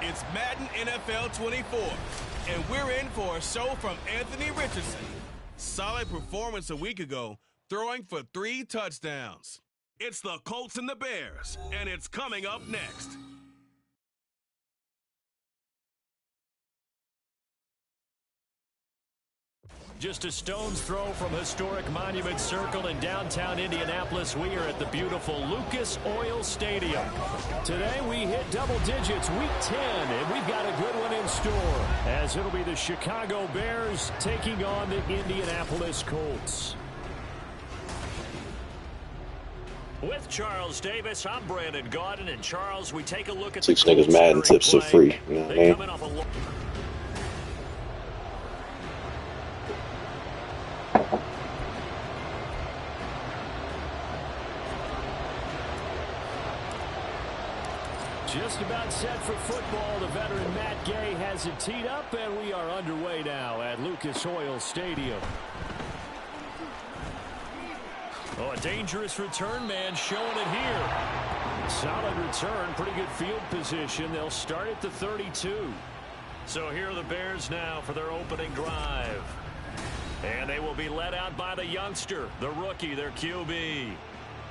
It's Madden NFL 24, and we're in for a show from Anthony Richardson. Solid performance a week ago, throwing for 3 touchdowns. It's the Colts and the Bears, and it's coming up next. Just a stone's throw from historic Monument Circle in downtown Indianapolis. We are at the beautiful Lucas Oil Stadium. Today we hit double digits, week 10, and we've got a good one in store, as it'll be the Chicago Bears taking on the Indianapolis Colts. With Charles Davis, I'm Brandon Gaudin, and Charles, we take a look at 6 niggas Madden tips are free. You know what I mean? Just about set for football. The veteran Matt Gay has it teed up, and we are underway now at Lucas Oil Stadium. Oh, a dangerous return man showing it here. Solid return, pretty good field position. They'll start at the 32. So here are the Bears now for their opening drive. And they will be led out by the youngster, the rookie, their QB.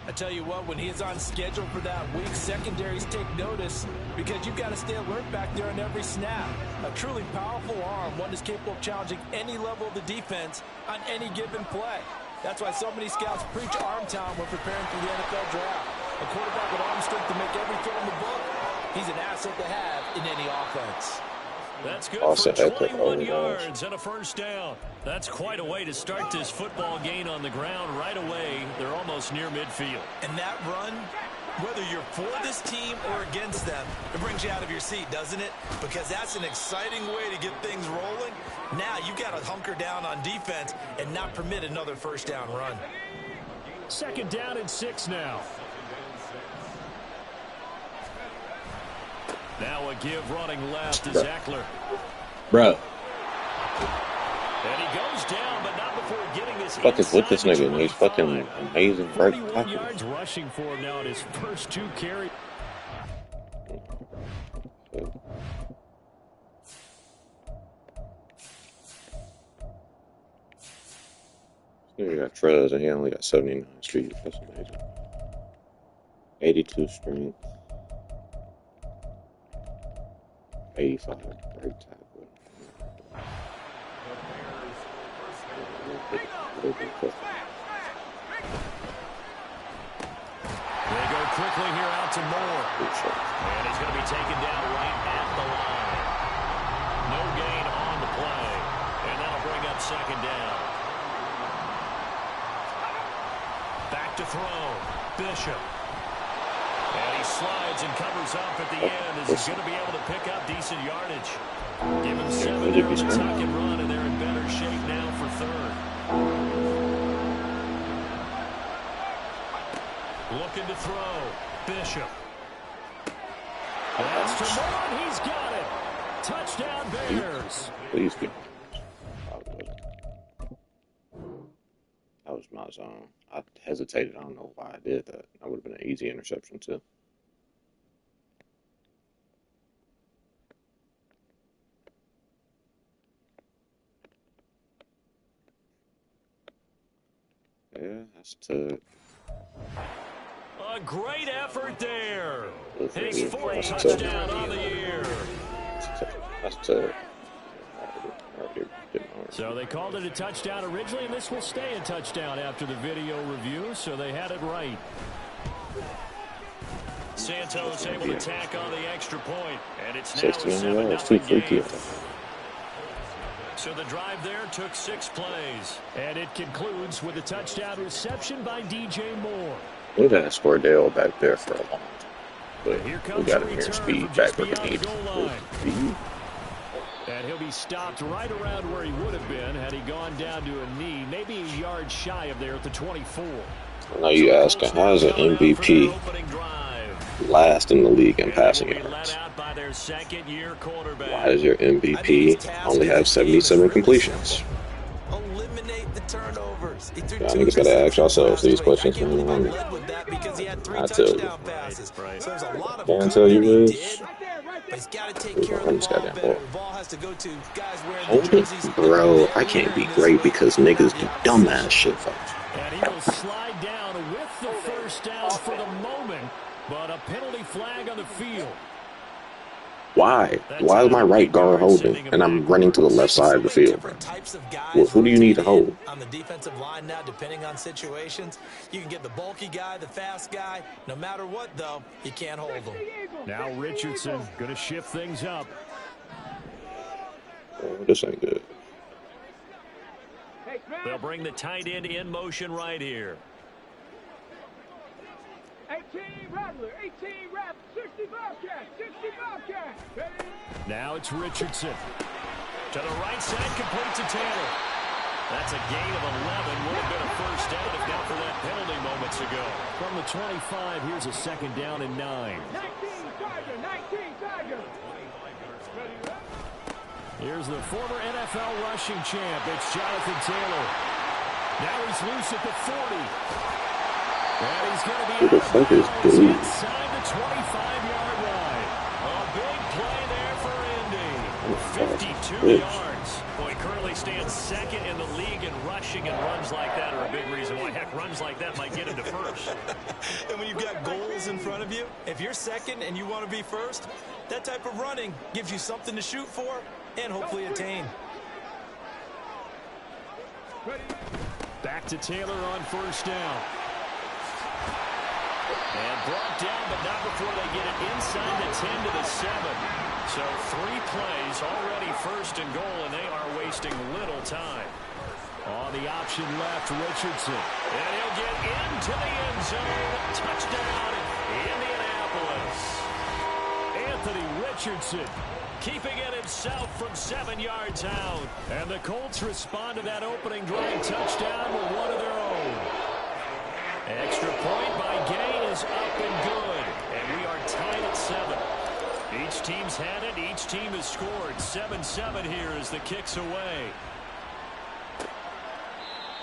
I tell you what, when he is on schedule for that week, secondaries take notice because you've got to stay alert back there on every snap. A truly powerful arm, one is capable of challenging any level of the defense on any given play. That's why so many scouts preach arm talent when preparing for the NFL draft. A quarterback with arm strength to make every throw in the book, he's an asset to have in any offense. That's good for 21 yards and a first down. That's quite a way to start this football game on the ground right away. They're almost near midfield. And that run, whether you're for this team or against them, it brings you out of your seat, doesn't it? Because that's an exciting way to get things rolling. Now you got to hunker down on defense and not permit another first down run. Second down and 6 now. Now a give running left to Eckler. Bro. And he goes down, but not before getting his fucking with this nigga, and he's fucking amazing. 41 yards rushing for him now at his first 2 carries. He got Trez, and he only got 79 speed. That's amazing. 82 strength. 85 break tackle. They go quickly here out to Moore. And he's going to be taken down right at the line. No gain on the play. And that'll bring up second down. Back to throw. Bishop. And he slides and covers up at the end as he's going to be able to pick up decent yardage. Give him 7 there on the tuck and run, and they're in better shape now for third. Looking to throw. Bishop. That's to Moore. He's got it. Touchdown Bears. Please be. That was my zone. I hesitated. I don't know why I did that. That would have been an easy interception too. Yeah, that's tough. A great effort there. His 4th touchdown on the year. That's tough. So they called it a touchdown originally, and this will stay a touchdown after the video review, so they had it right. Santos able to tack on the extra point, and it's now a 7-0 game. So the drive there took 6 plays, and it concludes with a touchdown reception by DJ Moore. We got to score Dale back there for a long time, but we got him here speed back where we need speed. And he'll be stopped right around where he would have been had he gone down to a knee, maybe a yard shy of there at the 24. I know you asking, how is an MVP last in the league in passing yards? Why does your MVP only have 77 completions? Y'all niggas gotta ask yourselves these questions, man. I tell you. Can't tell you this. but he's got to take care of the ball better. The ball has to go to guys wearing the Hold jerseys. it, bro. I can't be great because niggas do dumbass shit. And he will slide down with the first down for the moment, but a penalty flag on the field. Why? Why is my right guard holding and I'm running to the left side of the field? Well, who do you need to hold? On the defensive line now, depending on situations, you can get the bulky guy, the fast guy. No matter what, though, you can't hold them. Now Richardson going to shift things up. Oh, this ain't good. They'll bring the tight end in motion right here. 18 Rattler, 18 Rattler, 60 Bobcat, 60 Bobcat. Now it's Richardson. To the right side, complete to Taylor. That's a gain of 11. Would have been a first down if not for that penalty moments ago. From the 25, here's a second down and 9. 19 Tiger, 19 Tiger. Here's the former NFL rushing champ. It's Jonathan Taylor. Now he's loose at the 40. And he's going to be Who the fuck is dude? inside the 25-yard line. A big play there for Indy. 52 yards. Boy, he currently stands second in the league in rushing, and runs like that are a big reason why. Heck, runs like that might get him to first. And when you've got goals in front of you, if you're second and you want to be first, that type of running gives you something to shoot for and hopefully attain. Back to Taylor on first down. And brought down, but not before they get it inside the 10 to the 7. So 3 plays already first and goal, and they are wasting little time. On the option left, Richardson. And he'll get into the end zone. Touchdown, Indianapolis. Anthony Richardson keeping it himself from 7 yards out. And the Colts respond to that opening drive touchdown with one of their own. Extra point by Gay is up and good. And we are tied at 7. Each team's had it. Each team has scored. 7-7 here as the kick's away.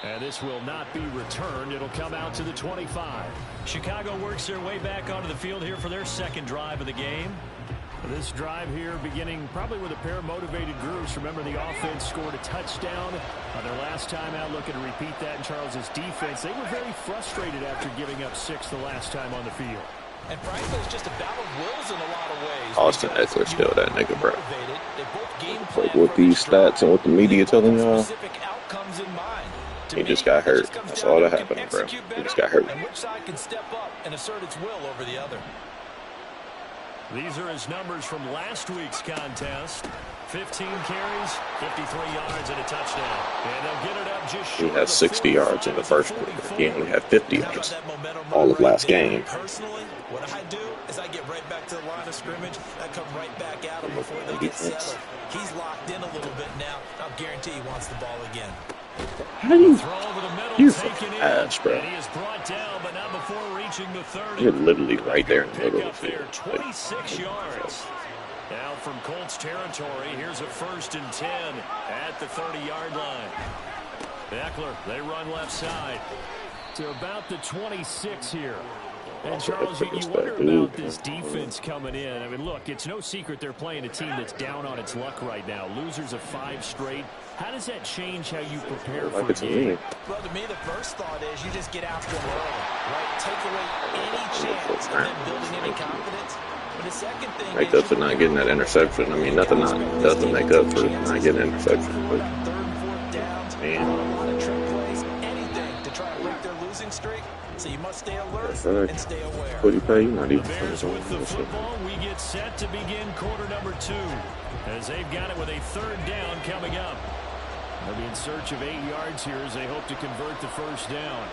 And this will not be returned. It'll come out to the 25. Chicago works their way back onto the field here for their second drive of the game. This drive here beginning probably with a pair of motivated groups. Remember, the offense scored a touchdown on their last time out. Looking to repeat that in Charles's defense. They were very frustrated after giving up 6 the last time on the field. And frankly, it's just a battle of wills in a lot of ways. Austin Eckler still that nigga, bro. Like with these stats and what the media telling y'all, he just got hurt. That's all that happened, bro. He just got hurt. And which side can step up and assert its will over the other? These are his numbers from last week's contest. 15 carries, 53 yards, and a touchdown. And they'll get it up just short. He had 60 yards in the first quarter. He only had 50 yards all of last game. Personally, what I do is I get right back to the line of scrimmage. I come right back at him before they get settled. He's locked in a little bit now. I'll guarantee he wants the ball again. How do you fucking ass, bro? He is brought down, but not before reaching the 30. You're literally right there in the middle of the field. 26 yards. Now from Colts territory, here's a 1st and 10 at the 30-yard line. Eckler, they run left side to about the 26 here. And Charles, you wonder about this defense coming in. I mean, look, it's no secret they're playing a team that's down on its luck right now. Losers of 5 straight. How does that change how you prepare for a game? Well, to me, the first thought is you just get after them early, right? Take away any chance of them building any confidence. But the second thing make up for not getting that interception. I mean, nothing doesn't make up for not getting an interception. But, man. Streak, so you must stay alert and stay aware. What do you pay? Not even Bears with the football. We get set to begin quarter number 2 as they've got it with a 3rd down coming up. They'll be in search of 8 yards here as they hope to convert the first down.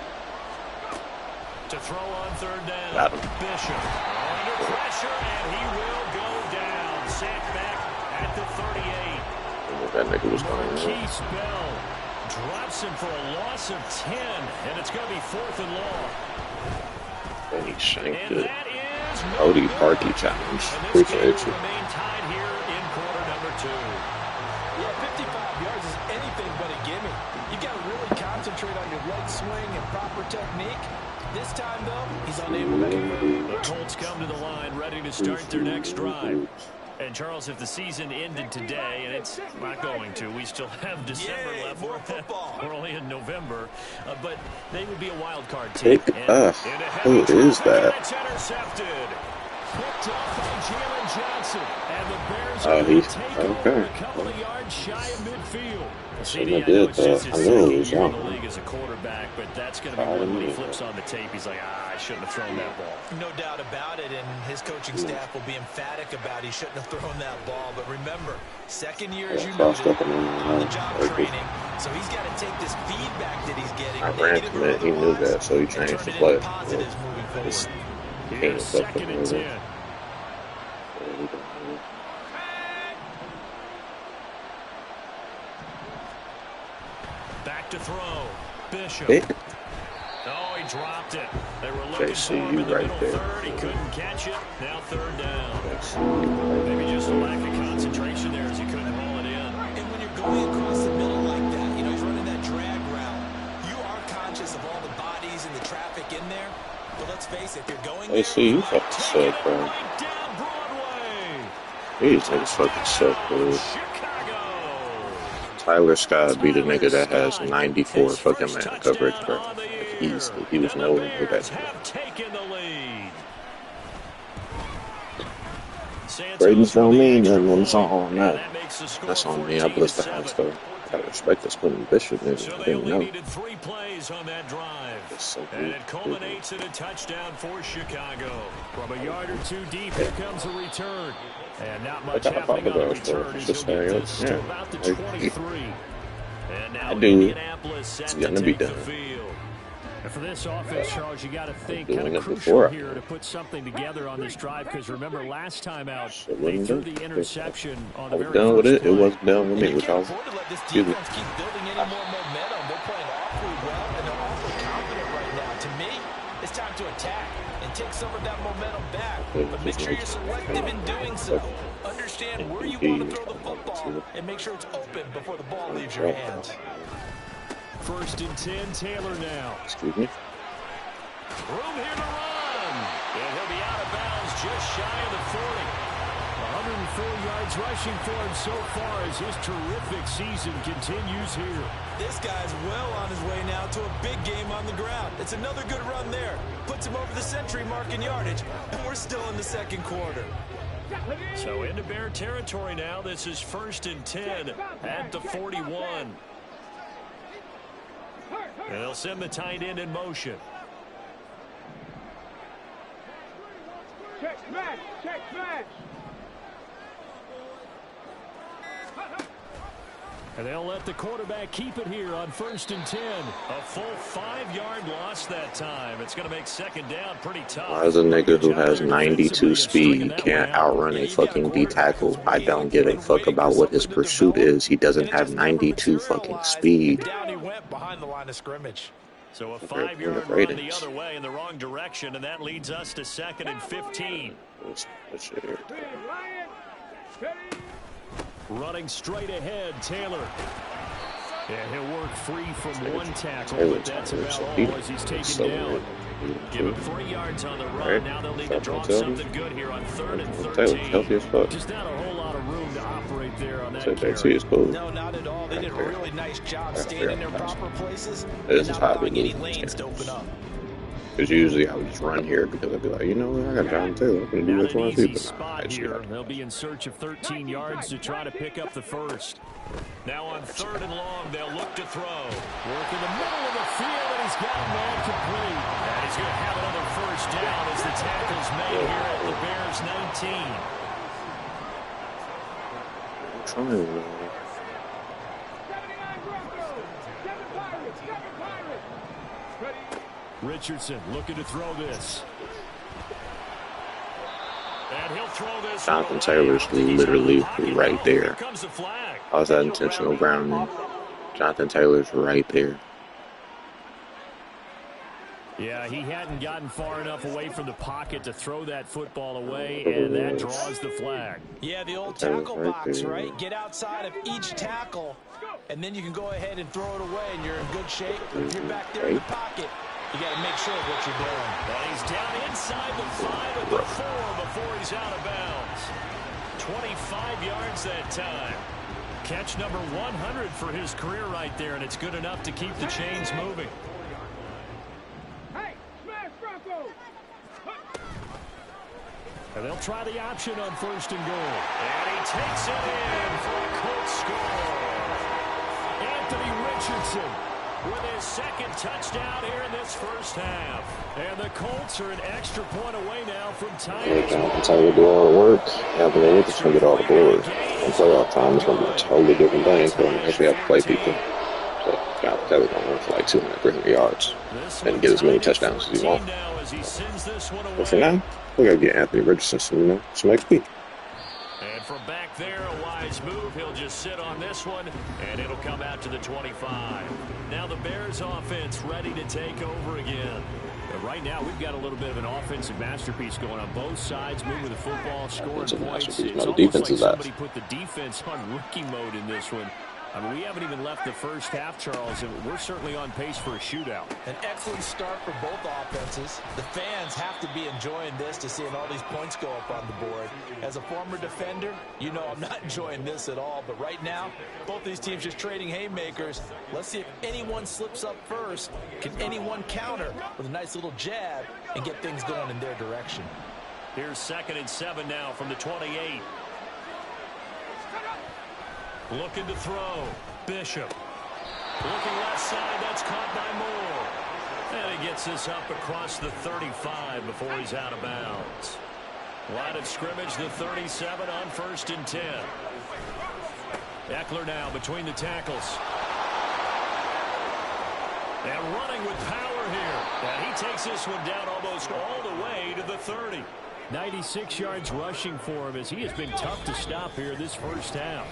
To throw on 3rd down. Bishop under pressure, and he will go down. Sacked back at the 38. That nigga was going Marquise Bell drops him for a loss of 10, and it's going to be 4th and long. And he shanked it. Cody Parkey challenge. Appreciate you. Remain tied here in quarter number 2. Yeah, 55 yards is anything but a gimme. You got to really concentrate on your leg swing and proper technique. This time, though, he's unable to convert. The Colts come to the line, ready to start their next drive. And, Charles, if the season ended today, and it's not going to, we still have December left. More football. We're only in November. But they would be a wild card team. Who is that? It's intercepted. Picked off by Jalen Johnson. And the Bears Oh, are he's take over okay. a couple of yards shy of midfield. Shouldn't have did that. I knew it was in the young. league as a quarterback, but that's going to be one when he flips on the tape. He's like, I shouldn't have thrown that ball. No doubt about it, and his coaching staff will be emphatic about he shouldn't have thrown that ball. But remember, second year, as you noted, on the job training, so he's got to take this feedback that he's getting. I ran from it. He knew that, so he changed the play. Here's second and 10. Back to throw. Bishop. Oh, he dropped it. They were looking for him in the middle third. He couldn't catch it. Now third down. Maybe just a lack of concentration there as he couldn't roll it in. And when you're going across the middle like that, you know, he's running that drag route. You are conscious of all the bodies and the traffic in there. But let's face it, if you're going there, you fucking suck, bro. These niggas fucking suck, bro. Tyler Scott beat a nigga that has 94 fucking man coverage, bro. Like, easily. He was nowhere near that. Ratings don't mean nothing when it's all on that. That's on me. I blessed the house, though. I gotta respect this Quentin Bishop, nigga. I didn't know. And it culminates in a touchdown for Chicago. From a yard or two deep, here comes a return. And not much happening on the return as he'll get this to about the 23. And now Indianapolis set to take the field. And for this offense, Charles, you got to think kind of crucial here to put something together on this drive, because remember, last time out, they threw the interception on the very first play. I was done with it. It wasn't done with me. You can't afford to let this defense keep building any more momentum. They're playing awfully well, and they're awfully confident right now. To me, it's time to attack and take some of that momentum back. But make sure you're selective in doing so. Understand where you want to throw the football and make sure it's open before the ball leaves your hands. First and 10, Taylor now. Excuse me. Room here to run. And he'll be out of bounds just shy of the 40. 104 yards rushing for him so far as his terrific season continues here. This guy's well on his way now to a big game on the ground. It's another good run there. Puts him over the century mark in yardage. And we're still in the second quarter. So into Bear territory now. This is first and 10 at the 41. And they'll send the tight end in motion. Check smash, check smash. And they'll let the quarterback keep it here on first and 10. A full 5-yard loss that time. It's going to make second down pretty tough. Why is a nigga who has 92 speed can't outrun a fucking D tackle? I don't give a fuck about what his pursuit is. He doesn't have 92 fucking speed. Down he went behind the line of scrimmage. So a 5-yard run the other way in the wrong direction, and that leads us to second and 15. What's shit here? Running straight ahead, Taylor. Yeah, he'll work free from one tackle, but that's about all as he's taken down. Give him 3 yards on the run. Now they'll need to draw something good here on third and 13. Just not a whole lot of room to operate there on that carry. No, not at all. They did a really nice job staying in their proper places This and is not how we allowing any move. lanes to open up. Because usually I would just run here because I'd be like, you know what, I got John Taylor. I'm going to do what I want to do. Spot here. They'll be in search of 13 yards to try to pick up the first. Now on third and long, they'll look to throw. Work in the middle of the field, and he's got a man complete. And he's going to have another first down as the tackle's made here at the Bears 19. I'm trying, man. 79 Broncos, 7 Pirates, 7 Pirates. Ready? Richardson looking to throw this. And he'll throw this. Jonathan Taylor's literally right there. How's that intentional grounding? Jonathan Taylor's right there. Yeah, he hadn't gotten far enough away from the pocket to throw that football away, and that draws the flag. Yeah, the old tackle box, right? Get outside of each tackle, and then you can go ahead and throw it away, and you're in good shape. If you're back there in the pocket, you got to make sure of what you're doing. And he's down inside the 5 at the 4 before he's out of bounds. 25 yards that time. Catch number 100 for his career right there, and it's good enough to keep the chains moving. Hey, smash Bronco! And they'll try the option on 1st and goal. And he takes it in for a Colts score. Anthony Richardson with his second touchdown here in this first half. And the Colts are an extra point away now from tying. Yeah, Jonathan Taylor do all the work. Anthony Richardson get all the glory. In playoff time, it's going to be a totally different thing because we actually have to play people. So Jonathan Taylor's going to run for like 200, 300 yards and get as many touchdowns as he wants. But for now, we got to get Anthony Richardson some XP. And from back there, a wise move. He'll just sit on this one, and it'll come out to the 25. Now the Bears offense ready to take over again. But right now, we've got a little bit of an offensive masterpiece going on both sides, moving the football, scoring points. It's almost like somebody put the defense on rookie mode in this one. I mean, we haven't even left the first half, Charles, and we're certainly on pace for a shootout. An excellent start for both offenses. The fans have to be enjoying this to seeing all these points go up on the board. As a former defender, you know I'm not enjoying this at all. But right now, both these teams just trading haymakers. Let's see if anyone slips up first. Can anyone counter with a nice little jab and get things going in their direction? Here's 2nd and 7 now from the 28. Looking to throw. Bishop. Looking left side. That's caught by Moore. And he gets this up across the 35 before he's out of bounds. Line of scrimmage, the 37 on 1st and 10. Eckler now between the tackles. And running with power here. And he takes this one down almost all the way to the 30. 96 yards rushing for him as he has been tough to stop here this first half.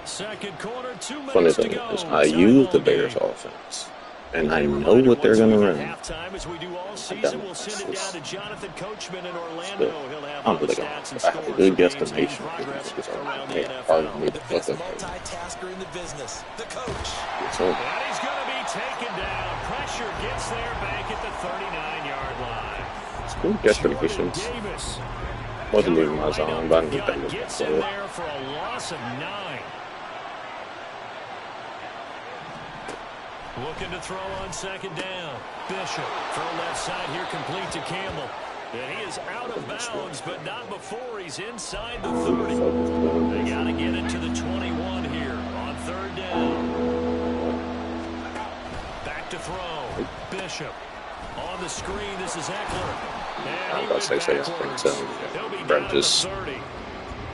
Second quarter, 2 minutes to go. I use the Bears offense, and I know what they're going to run. Halftime, as we do all season, we'll send it down to Jonathan Coachman in Orlando. He'll have I have a good guesstimation. The best multitasker in the business, the coach. And he's going to be taken down. Pressure gets there back at the 39-yard line. It's good guesstimations. Wasn't even my zone, but I didn't think that gets in there for a loss of 9. Looking to throw on 2nd down. Bishop from left side here, complete to Campbell. And he is out of bounds, but not before he's inside the 30. They got to get it to the 21 here on 3rd down. Back to throw. Bishop on the screen. This is Eckler. And I'm about to say he'll be down to the 30.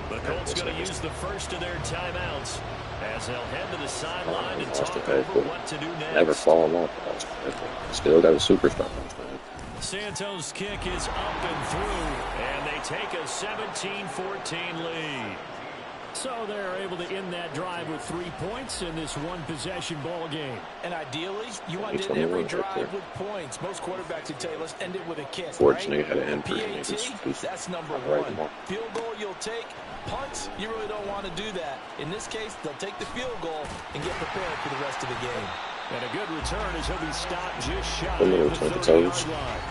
The Colts going to use the first of their timeouts as they'll head to the sideline and talk over what to do next. Never fall off. Still got a superstar. Santos' kick is up and through, and they take a 17-14 lead. So they're able to end that drive with 3 points in this one-possession ball game. And ideally, you want to end every drive with points. Most quarterbacks would tell you, let's end it with a kick. Fortunately, right? had an end PAT, that's number 1. Field goal you'll take. Punts, you really don't want to do that. In this case, they'll take the field goal and get prepared for the rest of the game. And a good return as he'll be stopped just shy of the 30-yard line.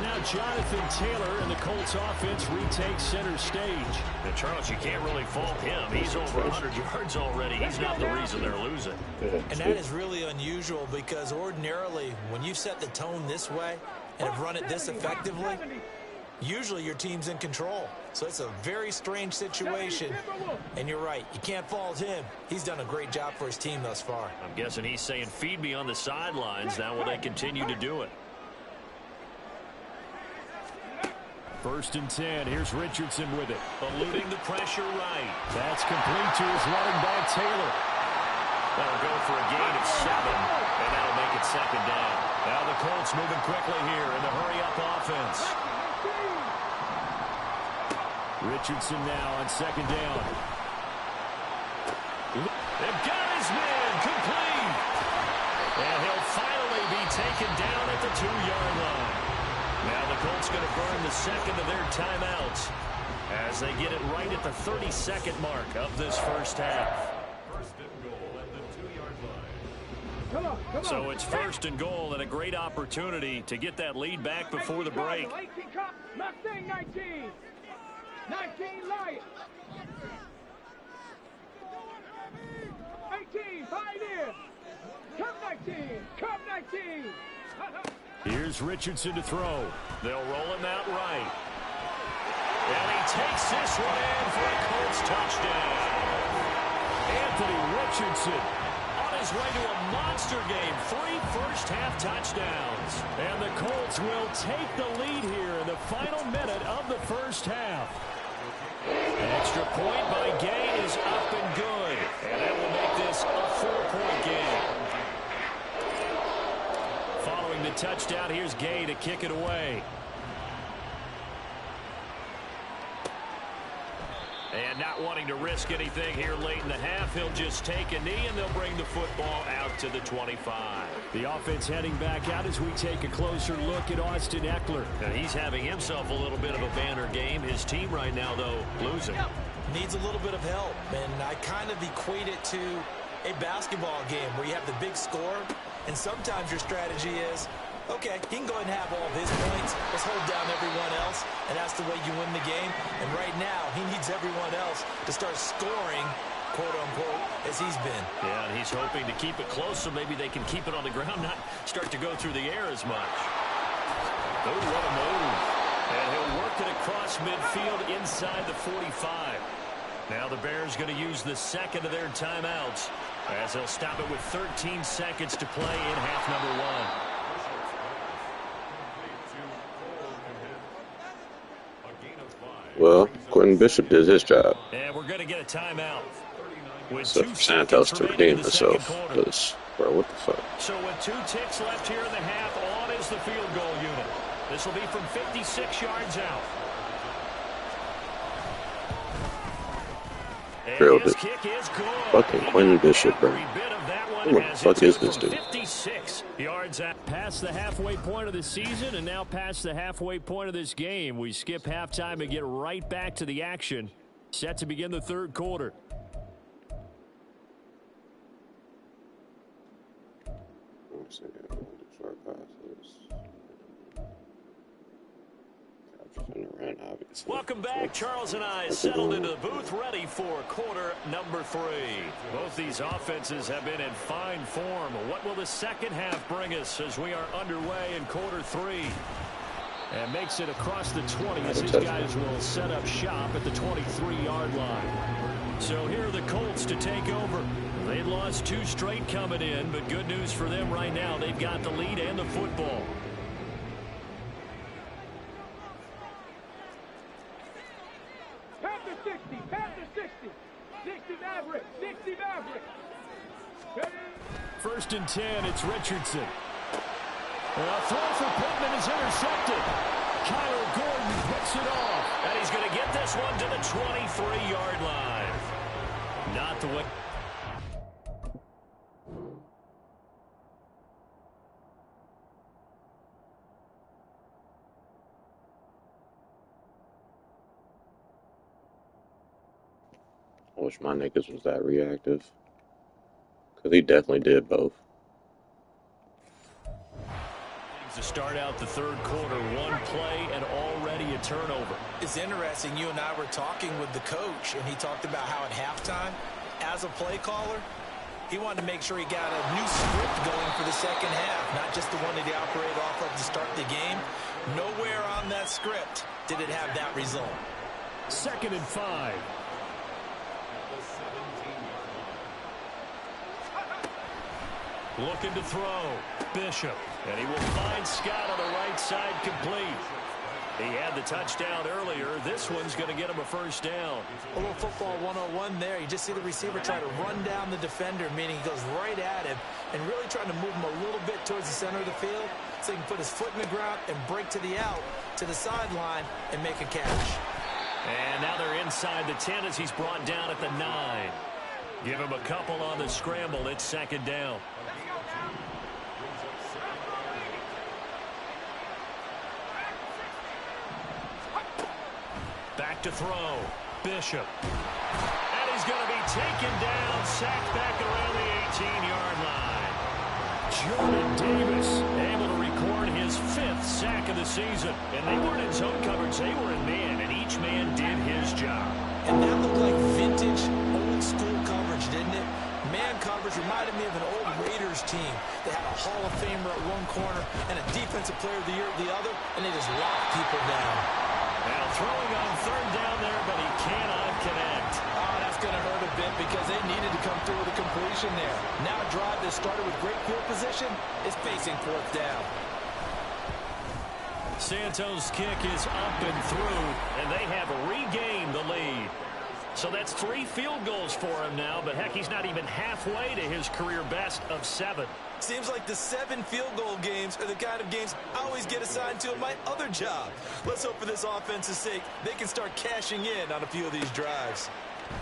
Now Jonathan Taylor and the Colts offense retakes center stage. And Charles, you can't really fault him. He's over 100 yards already. He's not the reason they're losing. And that is really unusual because ordinarily when you set the tone this way and have run it this effectively, usually your team's in control. So it's a very strange situation. And you're right, you can't fault him. He's done a great job for his team thus far. I'm guessing he's saying, feed me on the sidelines. Now will they continue to do it? 1st and 10. Here's Richardson with it. Eluding the pressure right. That's complete to his running back, Taylor. That'll go for a gain of 7, and that'll make it 2nd down. Now the Colts moving quickly here in the hurry-up offense. Richardson now on 2nd down. They've got his man complete. And he'll finally be taken down at the 2-yard line. Now the Colts going to burn the second of their timeouts as they get it right at the 32nd mark of this first half. So it's 1st and goal and a great opportunity to get that lead back before the break. 19 Lions. 18 Pioneer. Come 19. Come 19. Here's Richardson to throw. They'll roll him out right. And he takes this one in for a Colts touchdown. Anthony Richardson on his way to a monster game. 3 first-half touchdowns. And the Colts will take the lead here in the final minute of the first half. An extra point by Gay is up and good. And that will make this a 4-point game. Following the touchdown, here's Gay to kick it away. And not wanting to risk anything here late in the half, he'll just take a knee and they'll bring the football out to the 25. The offense heading back out as we take a closer look at Austin Eckler. Now he's having himself a little bit of a banner game. His team right now, though, losing. Needs a little bit of help, and I kind of equate it to a basketball game where you have the big score, and sometimes your strategy is, okay, he can go ahead and have all of his points. Let's hold down everyone else, and that's the way you win the game. And right now, he needs everyone else to start scoring, quote-unquote, as he's been. Yeah, and he's hoping to keep it close so maybe they can keep it on the ground, not start to go through the air as much. Oh, what a move. And he'll work it across midfield inside the 45. Now the Bears going to use the second of their timeouts as they'll stop it with 13 seconds to play in half number 1. Well, Quentin Bishop did his job. And we're going to get a timeout. Except for Santos to redeem himself. Because, bro, what the fuck? So with 2 ticks left here in the half, on is the field goal unit. This will be from 56 yards out. Drilled it. Fucking Quentin Bishop, bro. What the fuck is this dude? 56 yards out. Past the halfway point of the season and now past the halfway point of this game. We skip halftime and get right back to the action. Set to begin the third quarter. Welcome back. Charles and I settled into the booth, ready for quarter number 3. Both these offenses have been in fine form. What will the second half bring us as we are underway in quarter 3? And makes it across the 20 as his guys will set up shop at the 23-yard line. So here are the Colts to take over. They'd lost 2 straight coming in, but good news for them right now. They've got the lead and the football. Panther 60, Panther 60. 60 Maverick, 60 Maverick. First and 10, it's Richardson. A throw for Pittman is intercepted. Kyler Gordon picks it off. And he's going to get this one to the 23-yard line. Not the way. I wish my niggas was that reactive. Because he definitely did both. To start out the third quarter, 1 play and already a turnover. It's interesting. You and I were talking with the coach, and he talked about how at halftime, as a play caller, he wanted to make sure he got a new script going for the second half, not just the one that he operated off of to start the game. Nowhere on that script did it have that result. 2nd and 5. Looking to throw. Bishop. And he will find Scott on the right side complete. He had the touchdown earlier. This one's going to get him a first down. A little football 101 there. You just see the receiver try to run down the defender, meaning he goes right at him and really trying to move him a little bit towards the center of the field so he can put his foot in the ground and break to the out, to the sideline, and make a catch. And now they're inside the 10 as he's brought down at the 9. Give him a couple on the scramble. It's 2nd down. Back to throw. Bishop. And he's going to be taken down, sacked back around the 18-yard line. Jordan Davis able to record his 5th sack of the season. And they weren't in zone coverage. They were in man, and each man did his team. They had a Hall of Famer at one corner and a Defensive Player of the Year at the other, and they just locked people down. Now throwing on third down there, but he cannot connect. Oh, that's going to hurt a bit because they needed to come through with a completion there. Now a drive that started with great field position is facing fourth down. Santos' kick is up and through, and they have regained the lead. So that's 3 field goals for him now, but heck, he's not even halfway to his career best of 7. Seems like the 7 field goal games are the kind of games I always get assigned to at my other job. Let's hope for this offense's sake they can start cashing in on a few of these drives.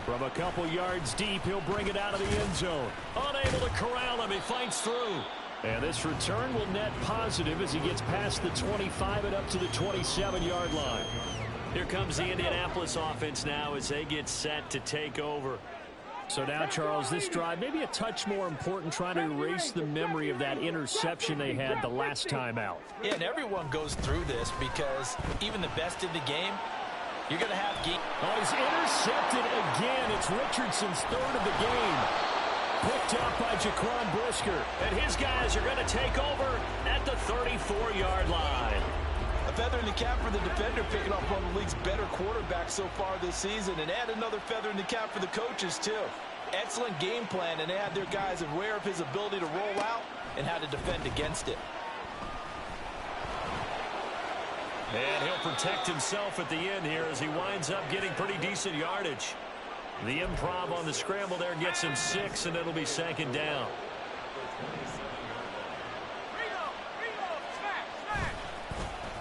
From a couple yards deep, he'll bring it out of the end zone. Unable to corral him, he fights through. And this return will net positive as he gets past the 25 and up to the 27-yard line. Here comes the Indianapolis offense now as they get set to take over. So now, Charles, this drive maybe a touch more important, trying to erase the memory of that interception they had the last time out. Yeah, and everyone goes through this because even the best in the game, you're going to have... Oh, he's intercepted again. It's Richardson's 3rd of the game. Picked up by Jaquan Brisker. And his guys are going to take over at the 34-yard line. A feather in the cap for the defender, picking off one of the league's better quarterbacks so far this season. And add another feather in the cap for the coaches, too. Excellent game plan, and they had their guys aware of his ability to roll out and how to defend against it. And he'll protect himself at the end here as he winds up getting pretty decent yardage. The improv on the scramble there gets him 6, and it'll be 2nd down.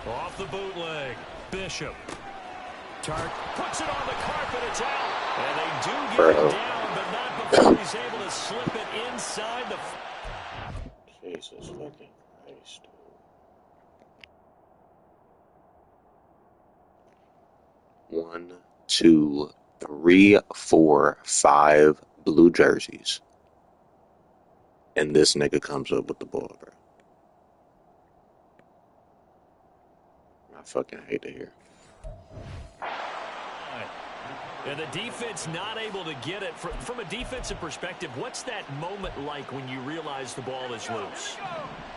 Off the bootleg, Bishop. Tart puts it on the carpet, it's out. And they do get it down, but not before he's able to slip it inside the... Jesus fucking Christ. 1, 2, 3, 4, 5 blue jerseys. And this nigga comes up with the ball, bro. I fucking hate to hear. And the defense not able to get it. From a defensive perspective, what's that moment like when you realize the ball is loose?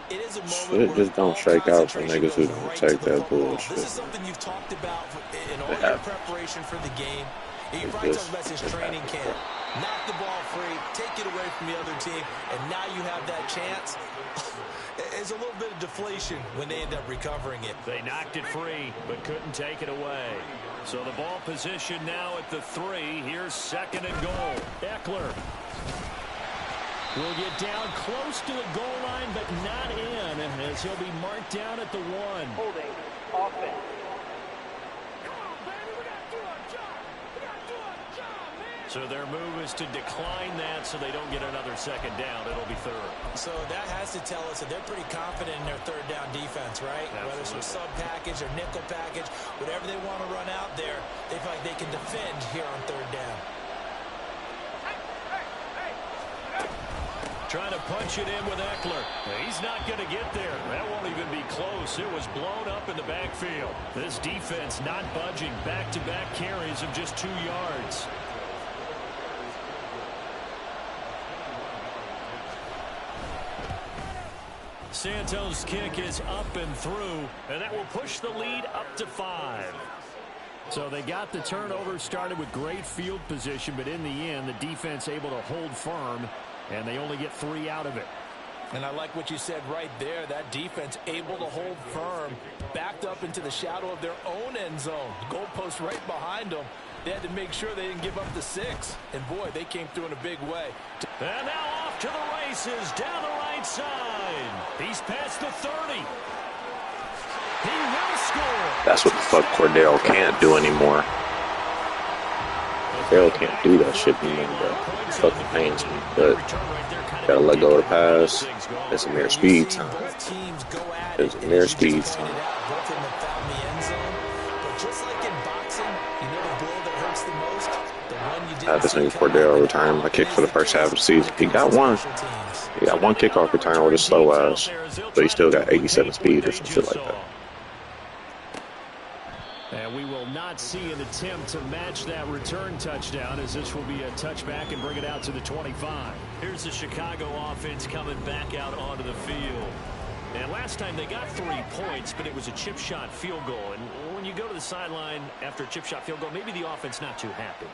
It is a moment Shit where just don't shake out for niggas who don't right take that football. bullshit. This is something you've talked about in all your preparation for the game. You probably talked about this training camp. Knock the ball free, take it away from the other team, and now you have that chance. There's a little bit of deflation when they end up recovering it. They knocked it free, but couldn't take it away. So the ball position now at the 3. Here's 2nd and goal. Eckler will get down close to the goal line, but not in, as he'll be marked down at the 1. Holding offense. So their move is to decline that so they don't get another 2nd down. It'll be 3rd. So that has to tell us that they're pretty confident in their 3rd down defense, right? Absolutely. Whether it's a sub package or nickel package, whatever they want to run out there, they feel like they can defend here on 3rd down. Trying to punch it in with Eckler. He's not going to get there. That won't even be close. It was blown up in the backfield. This defense not budging. Back-to-back carries of just 2 yards. Santos' kick is up and through, and that will push the lead up to 5. So they got the turnover, started with great field position, but in the end, the defense able to hold firm, and they only get 3 out of it. And I like what you said right there. That defense able to hold firm, backed up into the shadow of their own end zone. Goalpost right behind them. They had to make sure they didn't give up the 6. And, boy, they came through in a big way. And now off to the races down the right side. He's past the 30. He will score. That's what the fuck Cordell can't do anymore. Cordell can't do that shit anymore, bro. It fucking pains me. But gotta let go of the pass. It's a mere speed time. It's a mere speed time. This nigga Cordell returned my kick for the first half of the season. He got one. He got 1 kickoff return with his slow ass, but he still got 87 speed or some shit like that. And we will not not see an attempt to match that return touchdown, as this will be a touchback and bring it out to the 25. Here's the Chicago offense coming back out onto the field. And last time they got 3 points, but it was a chip shot field goal. And when you go to the sideline after a chip shot field goal, maybe the offense not too happy.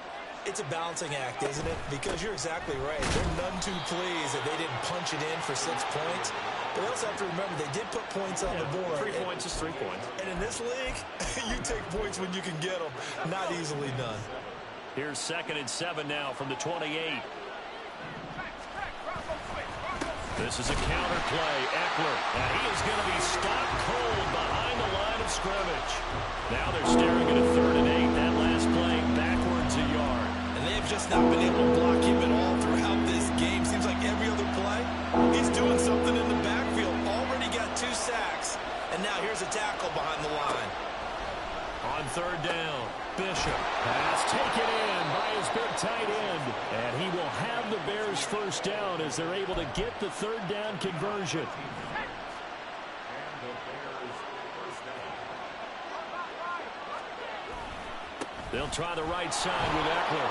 It's a balancing act, isn't it? Because you're exactly right. They're none too pleased that they didn't punch it in for 6 points. But they also have to remember they did put points on the board. 3 points is 3 points. And in this league, you take points when you can get them. Not easily done. Here's 2nd and 7 now from the 28. This is a counter play. Eckler. And he is going to be stopped cold behind the line of scrimmage. Now they're staring at a 3rd and 8. That last play backwards a yard. And they have just not been able to block him at all throughout this game. Seems like every other play, he's doing something in the backfield. Already got 2 sacks. And now here's a tackle behind the line. On 3rd down, Bishop has taken in by his big tight end. And he will have the Bears first down as they're able to get the 3rd down conversion. They'll try the right side with Eckler.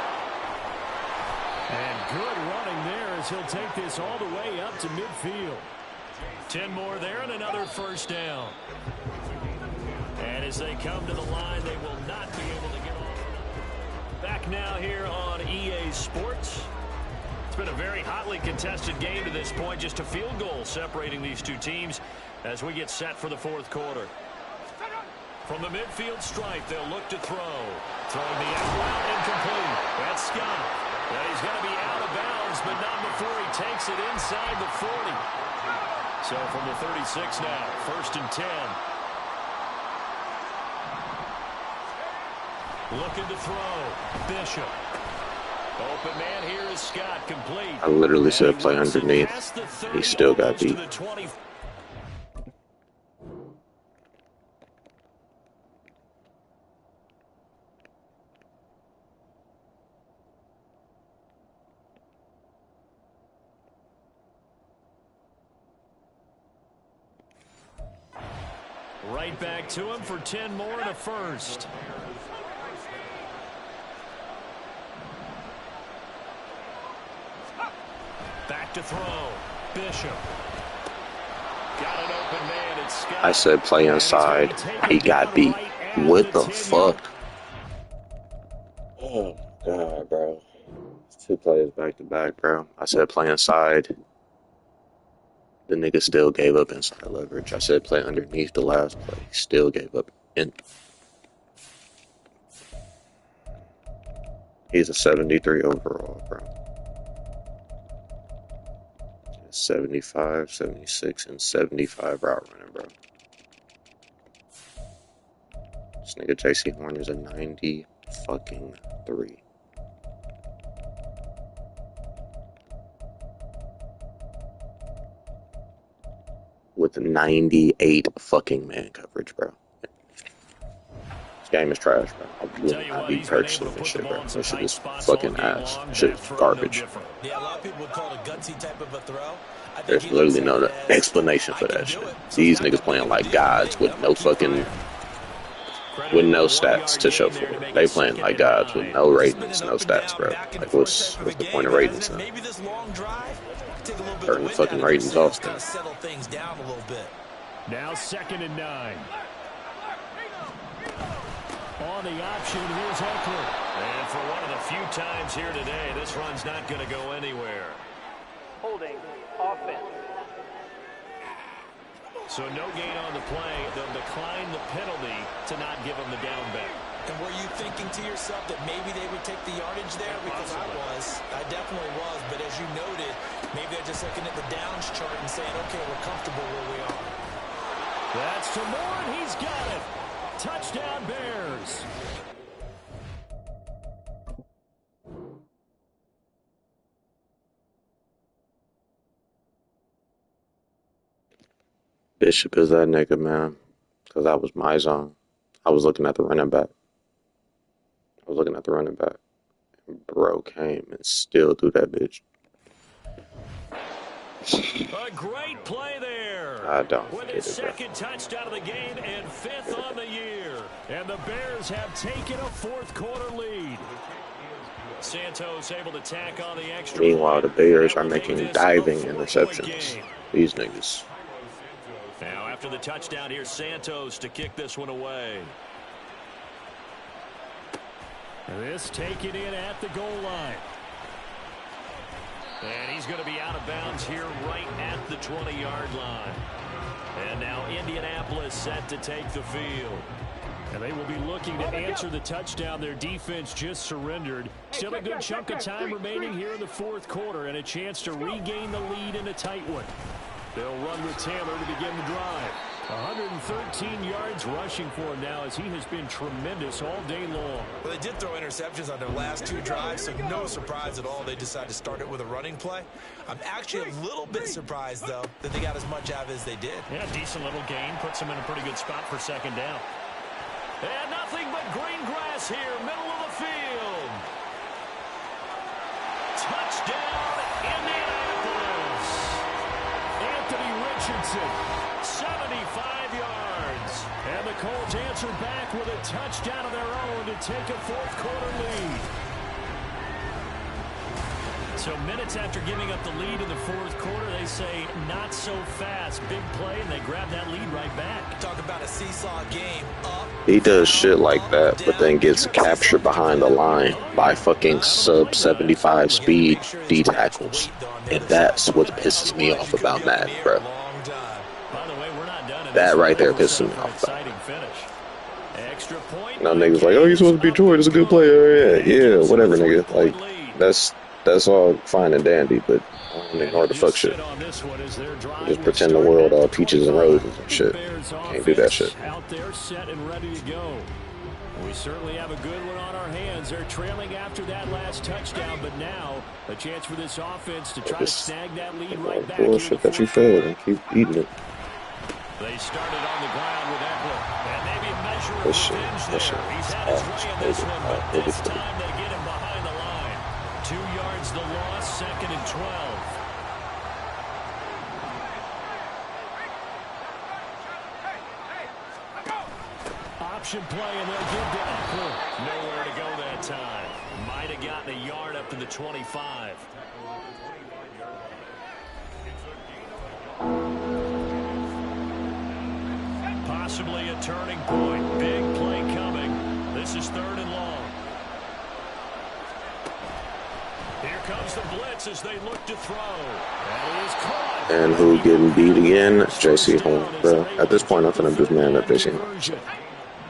And good running there as he'll take this all the way up to midfield. 10 more there and another first down. And as they come to the line, they will not be able to get off. Back now here on EA Sports. It's been a very hotly contested game to this point. Just a field goal separating these 2 teams as we get set for the 4th quarter. From the midfield stripe, they'll look to throw. Throwing the apple out incomplete. That's Scott. Now he's going to be out of bounds, but not before he takes it inside the 40. So from the 36 now, 1st and 10. Looking to throw. Bishop. Open man here is Scott, complete. I literally said play underneath. He still got beat. Right back to him for 10 more and a first. Back to throw. Bishop. Got an open man. It's Scott. I said play inside. He got beat. What the fuck? Oh, God, bro. It's 2 plays back to back, bro. I said play inside. The nigga still gave up inside leverage. I said play underneath the last play. Still gave up. And he's a 73 overall, bro. 75, 76, and 75 route running, bro. This nigga JC Horn is a 90 fucking 3. With 98 fucking man coverage, bro. This game is trash, bro. I will not be purchasing this shit, bro. This shit is fucking ass. Shit is garbage. Yeah, a lot of people would call it a gutsy type of a throw. There's literally no explanation for that shit. These niggas playing like gods with no fucking, with no stats to show for it. They playing like gods with no ratings, no stats, bro. Like what's the point of ratings now? Turn the fucking ratings off. Settle things down a little bit. Now 2nd and 9. On the option, here's Eckler. And for one of the few times here today, this run's not going to go anywhere. Holding offense. So no gain on the play. They'll decline the penalty to not give him the down bet. And were you thinking to yourself that maybe they would take the yardage there? Because I definitely was. But as you noted, maybe they're just looking at the downs chart and saying, okay, we're comfortable where we are. That's to Moore, and he's got it. Touchdown, Bears. Bishop is that nigga, man. Because that was my zone. I was looking at the running back. And bro came and still threw that bitch. A great play there. I don't with get his it, bro. second touchdown of the game and 5th on the year. And the Bears have taken a fourth-quarter lead. Santos able to tack on the extra. Meanwhile, the Bears are making diving interceptions. These niggas. Now, after the touchdown, here's Santos to kick this one away. This taken in at the goal line. And he's going to be out of bounds here right at the 20-yard line. And now Indianapolis set to take the field. And they will be looking to answer the touchdown their defense just surrendered. Still a good chunk of time remaining here in the fourth quarter and a chance to regain the lead in a tight one. They'll run with Taylor to begin the drive. 113 yards rushing for him now as he has been tremendous all day long. Well, they did throw interceptions on their last two drives, so no surprise at all they decided to start it with a running play. I'm actually a little bit surprised, though, that they got as much out of it as they did. Yeah, decent little gain. Puts them in a pretty good spot for second down. And nothing but green grass here, middle of the field. Touchdown, Indianapolis. Anthony Richardson, 75 yards. And the Colts answer back with a touchdown of their own to take a fourth-quarter lead. So minutes after giving up the lead in the fourth quarter, they say not so fast. Big play, and they grab that lead right back. Talk about a seesaw game. Up, He does shit like that, but then gets captured behind the line by fucking sub-75 speed D tackles. And that's what pisses me off about Madden, bro. That right there pisses me off. Now niggas like, oh, you're supposed to be Jordan, it's a good player. Yeah, whatever, nigga. Like, that's all fine and dandy, but I don't ignore the fuck shit. Just pretend the world all peaches and roses and shit. Can't do that shit. Out there, set and ready to go. We certainly have a good one on our hands. They're trailing after that last touchdown, but now a chance for this offense to try to snag that lead right back. Bullshit that you failed and keep eating it. They started on the ground with Eckler, and maybe a measure of revenge there. He's had his way in this one, but this time they get him behind the line. 2 yards the loss, 2nd and 12. Option play, and they'll give to Eckler. Nowhere to go that time. Might have gotten a yard up to the 25. Possibly a turning point. Big play coming. This is 3rd and long. Here comes the blitz as they look to throw. That is caught. And who getting beat again? JC Horn, bro. At this point, I'm finna just man up JC Horn.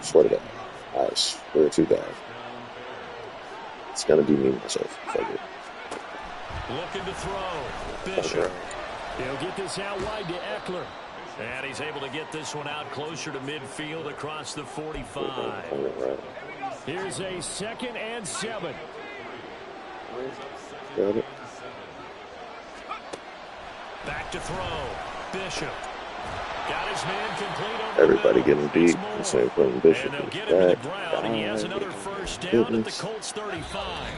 Swear to God. I swear to God. It's gonna be me myself. Fuck it. Looking to throw. Bishop. He'll get this out wide to Eckler. And he's able to get this one out closer to midfield across the 45. Here's a 2nd and 7. Got it. Back to throw. Bishop. Got his man complete over Everybody getting beat. The same putting Bishop and they'll in get him to the back. ground, and he has another first down at the Colts 35.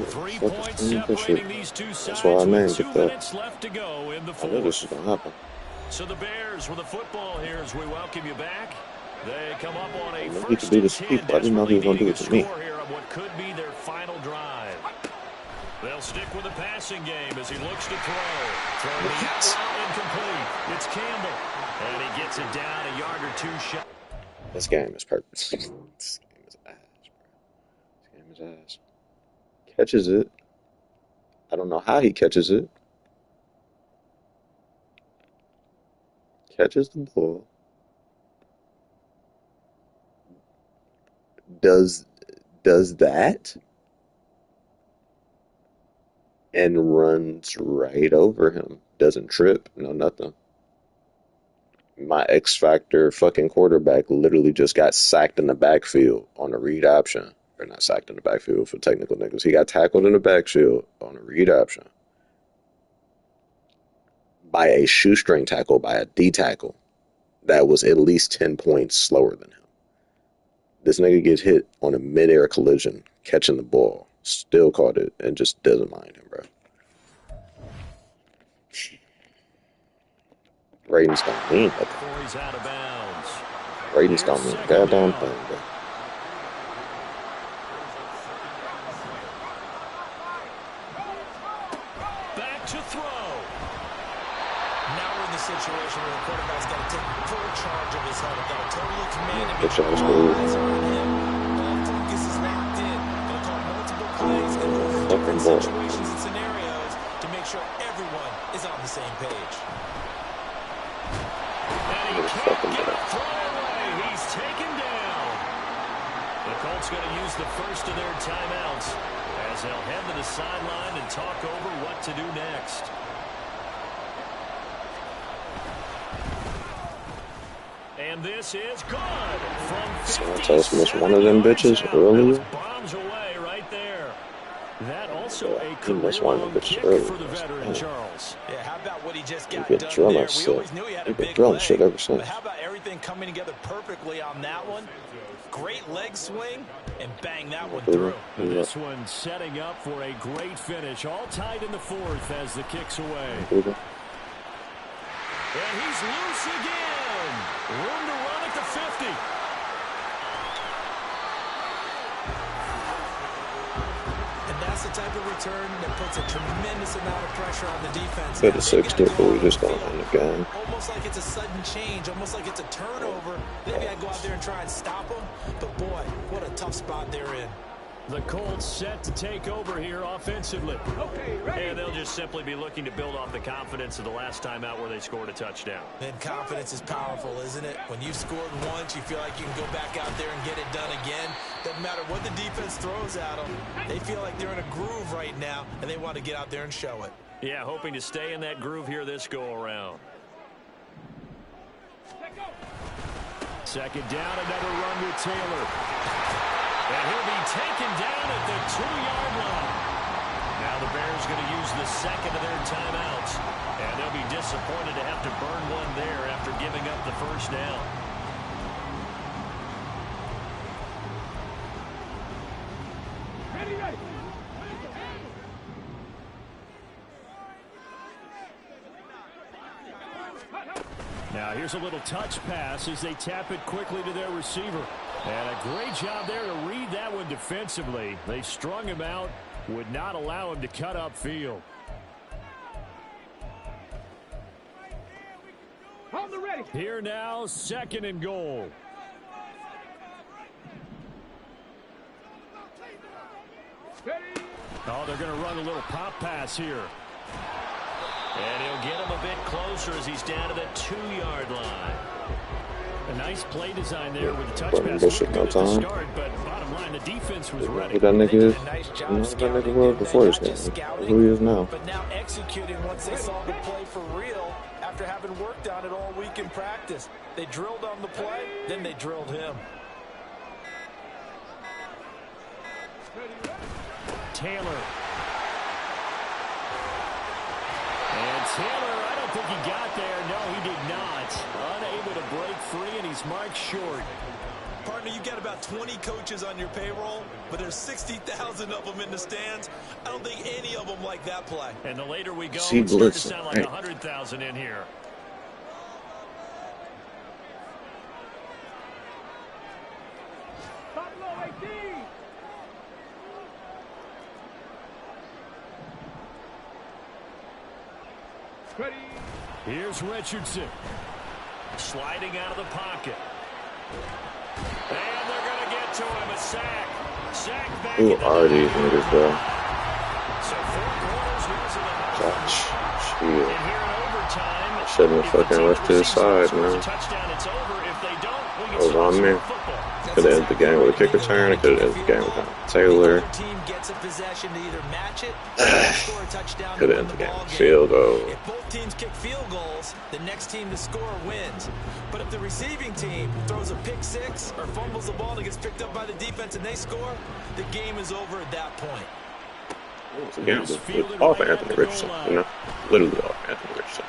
3 points separating these two sides with 2 minutes left to go in the fourth. I knew this was gonna happen. So the Bears with the football here as we welcome you back. They come up on a He first could do and this to 10, people. I didn't know he was gonna do it to me. score here on what could be their final drive. They'll stick with the passing game as he looks to throw. Throwing the out route incomplete. It's Campbell. And he gets it down a yard or 2 shot. This game is purpose. This game is ass, bro. This game is ass. Catches it. I don't know how he catches it. Catches the ball. Does that. And runs right over him. Doesn't trip. No, nothing. My X Factor fucking quarterback literally just got sacked in the backfield on a read option. Or not sacked in the backfield for technical niggas. He got tackled in the backfield on a read option. By a shoestring tackle, by a D tackle. That was at least 10 points slower than him. This nigga gets hit on a mid-air collision, catching the ball. Still caught it and just doesn't mind him, bro. Raiden's gonna mean that. He's out of bounds. Braden's got me goddamn thing, bro. Back to throw. Now we're in the situation where the quarterback's got to take full charge of his head. Got to totally command him. Good shot, school. Eyes are on him. All focus is locked in. Going to call multiple plays and different situations and scenarios to make sure everyone is on the same page. And he can't get a throw away. He's taken down. The Colts going to use the first of their timeouts as they'll head to the sideline and talk over what to do next. And this is good. Santos missed one of them bitches earlier. Bombs away right there. That also a career-long kick for the veteran, Charles. Yeah, how about what he just got Been done drilling there? us, We always knew he had a been big drilling leg, shit ever since. but how about everything coming together perfectly on that one? Great leg swing, and bang that one through. This one setting up for a great finish. All tied in the fourth as the kick's away. And he's loose again. Room to run at the 50. And that's the type of return that puts a tremendous amount of pressure on the defense. Bit of 60, but we just don't end the game. Almost like it's a sudden change, almost like it's a turnover. Maybe I go out there and try and stop them, but boy, what a tough spot they're in. The Colts set to take over here offensively. Okay, ready. And they'll just simply be looking to build off the confidence of the last time out where they scored a touchdown. And confidence is powerful, isn't it? When you've scored once, you feel like you can go back out there and get it done again. Doesn't matter what the defense throws at them. They feel like they're in a groove right now, and they want to get out there and show it. Yeah, hoping to stay in that groove here this go-around. Second down, another run with Taylor. And he'll be taken down at the 2-yard line. Now the Bears going to use the second of their timeouts. And they'll be disappointed to have to burn one there after giving up the first down. Ready, ready. Now here's a little touch pass as they tap it quickly to their receiver. And a great job there to read that one defensively. They strung him out, would not allow him to cut upfield. On the ready. Here now, second and goal. Ready. Oh, they're going to run a little pop pass here. And he'll get him a bit closer as he's down to the 2-yard line. A nice play design there with the touch pass. Good at the start, but bottom line, the defense was ready. Who that nigga is? You know what that nigga was before this game. Who he is now. But now executing once they saw the play for real after having worked on it all week in practice. They drilled on the play, then they drilled him. Taylor. And Taylor, I don't think he got there. No, he did not. Unable to break free, and he's marked short. Partner, you got about 20 coaches on your payroll, but there's 60,000 of them in the stands. I don't think any of them like that play. And the later we go, See, it's starting to blitz. sound like 100,000 in here. Top low, 18. Ready. Here's Richardson. Sliding out of the pocket. And they're going to get to him. A sack. Sack back. Who are these niggas, bro? So 4 quarters. Here's another. Gosh, And shit. here in overtime, Shouldn't have fucking rushed to the side, man. touchdown, it's over. If they don't, we That can was still on score me. football. Could have ended the game with a kick return. It could have ended the game with Taylor. The team gets a possession to either match it or score a touchdown to Could have win ended the the game ball with game. field goal. If both teams kick field goals, the next team to score wins. But if the receiving team throws a pick six or fumbles the ball and it gets picked up by the defense and they score, the game is over at that point. Again, off Anthony Richardson, you know, literally off Anthony Richardson.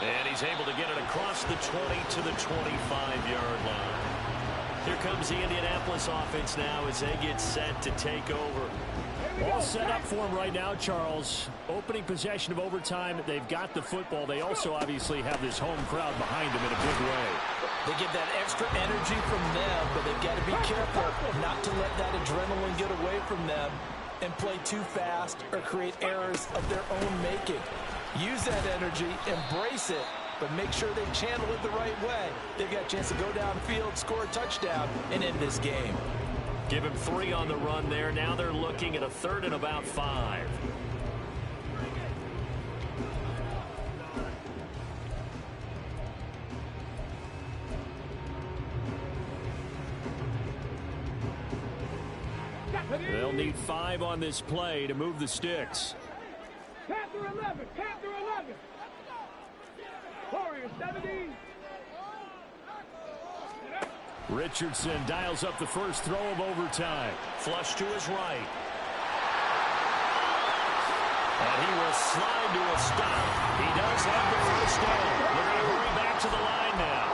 And he's able to get it across the 20 to the 25-yard line. Here comes the Indianapolis offense now as they get set to take over. All set up for him right now, Charles. Opening possession of overtime. They've got the football. They also obviously have this home crowd behind them in a big way. They get that extra energy from them, but they've got to be careful not to let that adrenaline get away from them and play too fast or create errors of their own making. Use that energy, embrace it, but make sure they channel it the right way. They've got a chance to go downfield, score a touchdown, and end this game. Give him 3 on the run there. Now they're looking at a 3rd and about 5. They'll need 5 on this play to move the sticks. Panther 11, Panther 11. Warriors 17. Richardson dials up the first throw of overtime. Flush to his right. And he will slide to a stop. He does have the first down. They're going to hurry back to the line now.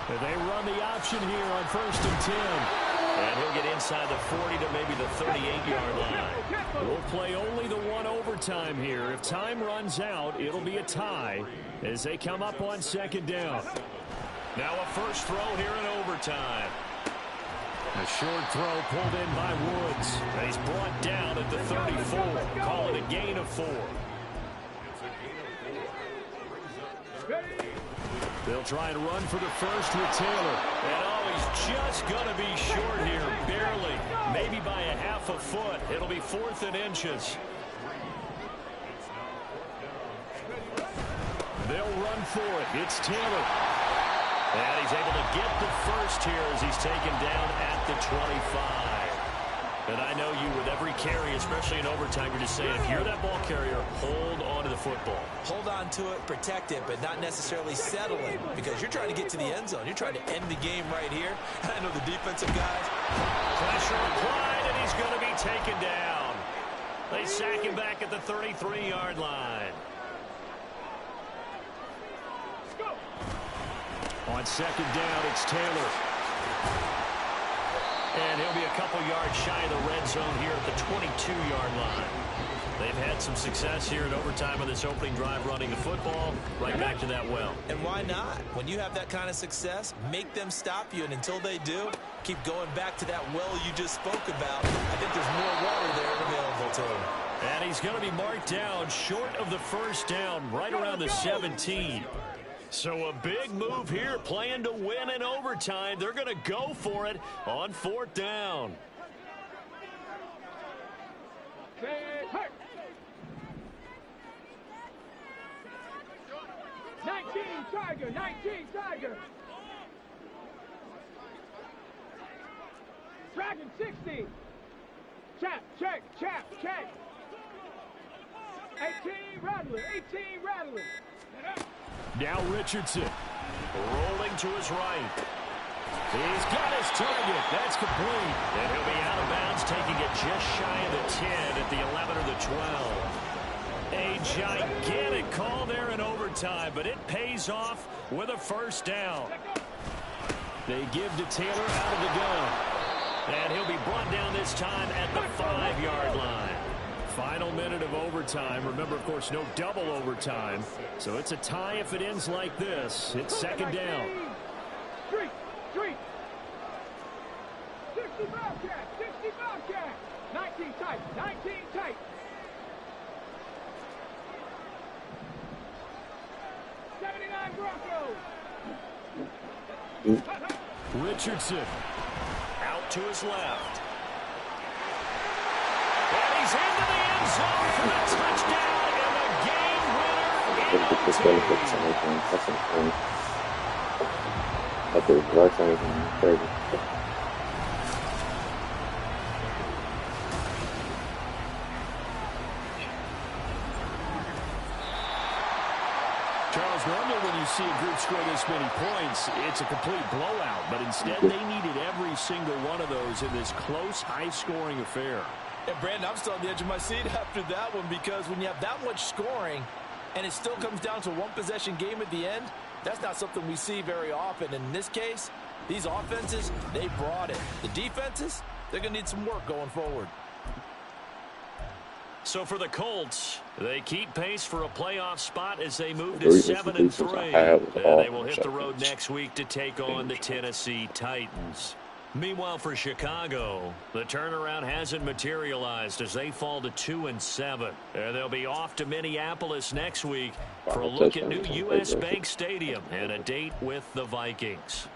They run the option here on 1st and 10. And he'll get inside the 40 to maybe the 38-yard line. We'll play only the 1 overtime here. If time runs out, it'll be a tie as they come up on 2nd down. Now a first throw here in overtime. A short throw pulled in by Woods. And he's brought down at the 34. Call it a gain of 4. They'll try and run for the first with Taylor. And oh, he's just going to be short here, barely. Maybe by a half a foot. It'll be 4th and inches. They'll run for it. It's Taylor. And he's able to get the first here as he's taken down at the 25. And I know you, with every carry, especially in overtime, you're just saying, if you're that ball carrier, hold on to the football. Hold on to it, protect it, but not necessarily settling, because you're trying to get to the end zone. You're trying to end the game right here. I know the defensive guys. Pressure applied, and he's going to be taken down. They sack him back at the 33-yard line. On 2nd down, it's Taylor. And he'll be a couple yards shy of the red zone here at the 22-yard line. They've had some success here in overtime on this opening drive running the football. Right back to that well. And why not? When you have that kind of success, make them stop you. And until they do, keep going back to that well you just spoke about. I think there's more water there available to him. And he's going to be marked down short of the first down, right around the 17. So a big move here, playing to win in overtime. They're going to go for it on 4th down. 19 Tiger, 19 Tiger. Dragon 60. Chap, check, chap, check. 18 Rattler, 18 Rattler. Now Richardson, rolling to his right. He's got his target. That's complete. And he'll be out of bounds, taking it just shy of the 10 at the 11 or the 12. A gigantic call there in overtime, but it pays off with a first down. They give to Taylor out of the gun. And he'll be brought down this time at the 5-yard line. Final minute of overtime. Remember, of course, no double overtime. So it's a tie if it ends like this. It's 2nd down. 60 Bobcat, 60 Bobcat. 19 tight, 19 tight. 79 Broncos. Richardson out to his left. And he's into the end zone for the touchdown and the game winner. Charles, normally when you see a group score this many points, it's a complete blowout. But instead, they needed every single one of those in this close, high-scoring affair. And, Brandon, I'm still on the edge of my seat after that one, because when you have that much scoring and it still comes down to a one-possession game at the end, that's not something we see very often. And in this case, these offenses, they brought it. The defenses, they're going to need some work going forward. So for the Colts, they keep pace for a playoff spot as they move to 7-3. And they will hit the road next week to take on the Tennessee Titans. Meanwhile, for Chicago, the turnaround hasn't materialized as they fall to 2-7. They'll be off to Minneapolis next week for a look at new U.S. Bank Stadium and a date with the Vikings.